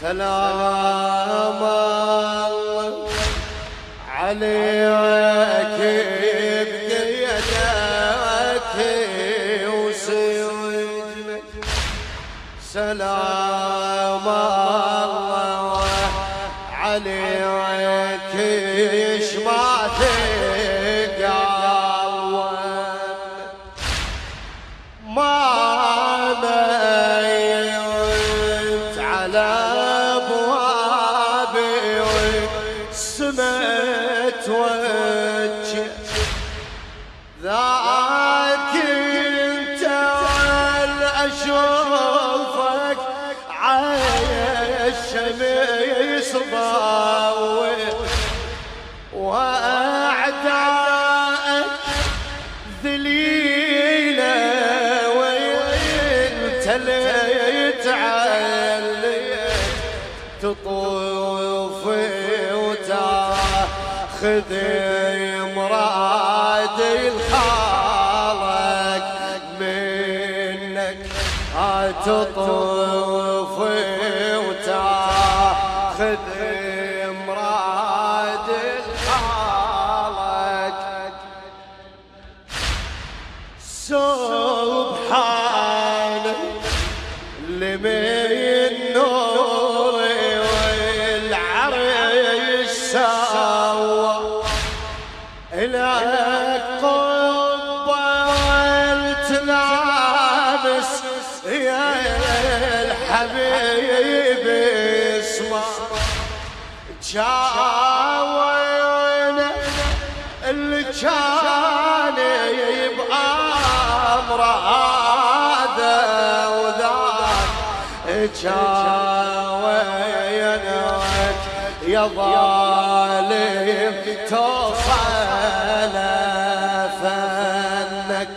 سلام الله عليك بقيدك وسجنك. سلام الله عليك شماتك ما بيت على ابوابي سمت وجهي ذاك انت اشوفك عايش الشمس ضاوي واعدائك ذليله وانت اللي تعليت تطوفي وتاخذي مرادي الخالق منك تطوفي وتاخذي مرادي الخالق. سبحانك لمن نور والعرش سوا إلك قبة والتلامس يا الحبيب اسمع جاوينا اللي كان بأمر هذا وذاك جاوينك يا ظالم توصل فنك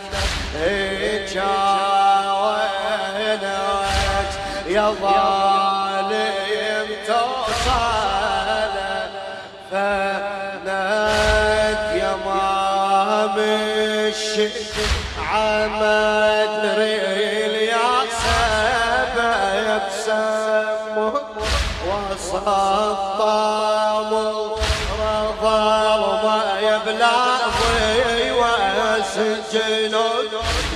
جاوينك يا ظالم توصل فنك يا ما مشي عمد ريل يا سبب سمه وسطام رضا وما يبلغي وسجنون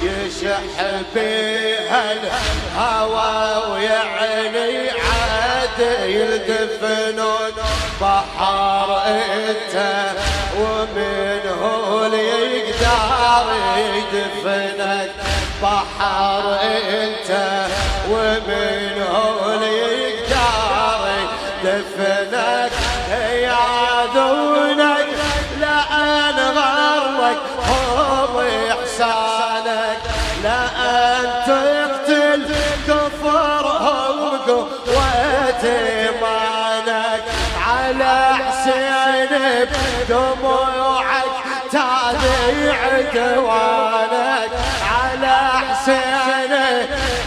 يشح بها الهوى ويعني عاد يدفنون بحر انت ومنه اللي يقدر يدفنك بحر انت ومنه اللي يقدر يدفنك يا دونك لأن غرك هو إحسانك لأن تقتل كفرهم قوة إيمانك على حسين بدموعك تابع عدوانك على حسين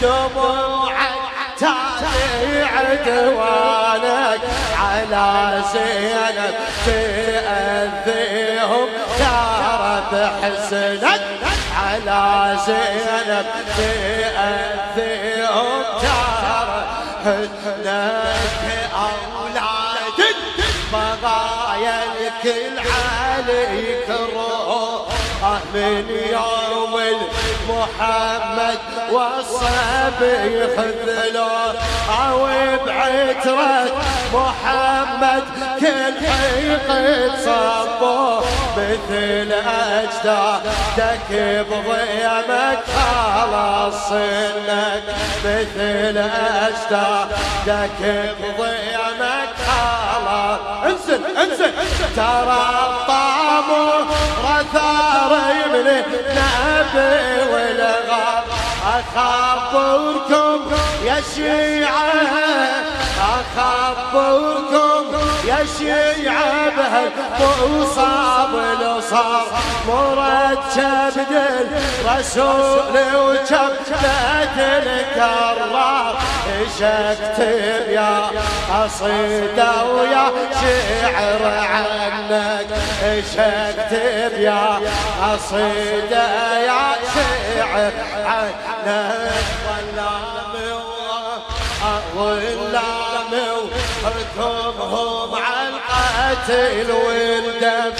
دموعك تابع عدوانك على زينب تأذيهم دارت حسنك على زينب تأذيهم دارت حسنك أولادك بغايا الكل عليك الروح من يوم محمد والصبي يخذلون او بعترة محمد كل حيقة صبوه مثل اجدادك بضيمك خلاص سنك مثل اجدادك بضيمك خلاص انزل ترى الطامور ثار من النبي والغاب اخبركم يا شيعة اخبركم يا شيعة بهالمصاب الصار مركب الرسول وجبلة الكرار ايش اكتب يا قصيدة ويا شعر عنك ايش اكتب يا قصيدة يا شعر عنك ظلام حكمهم على القتل والدم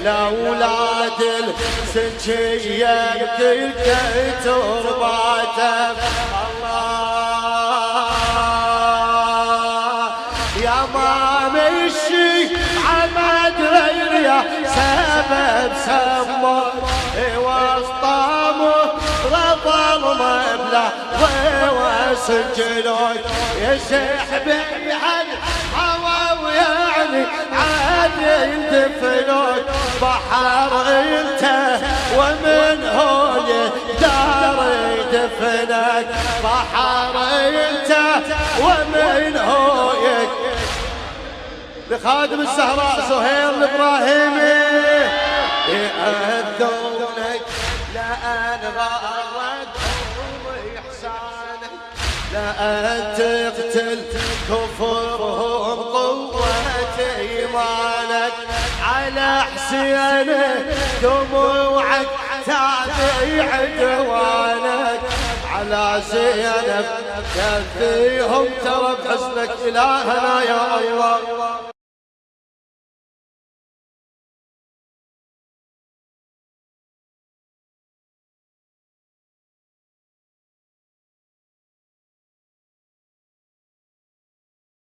لأولاد السجية بكل ترباتهم. الله يا ما مشي عمد غيريا سبب سمه وسطامه رفض مبلغ وسجنوك يا سحب بهالهوى ويعني عاد يدفنوك بحر انت ومن هو دار يدفنك بحر انت ومن هو لخادم الزهراء سهير الابراهيمي يأذونك لأن غارت إحسانك لأن تقتل كفرهم قوة إيمانك على حسين دموعك تابع عدوانك على زينب كفيهم ترى بحزنك إلهنا يا الله.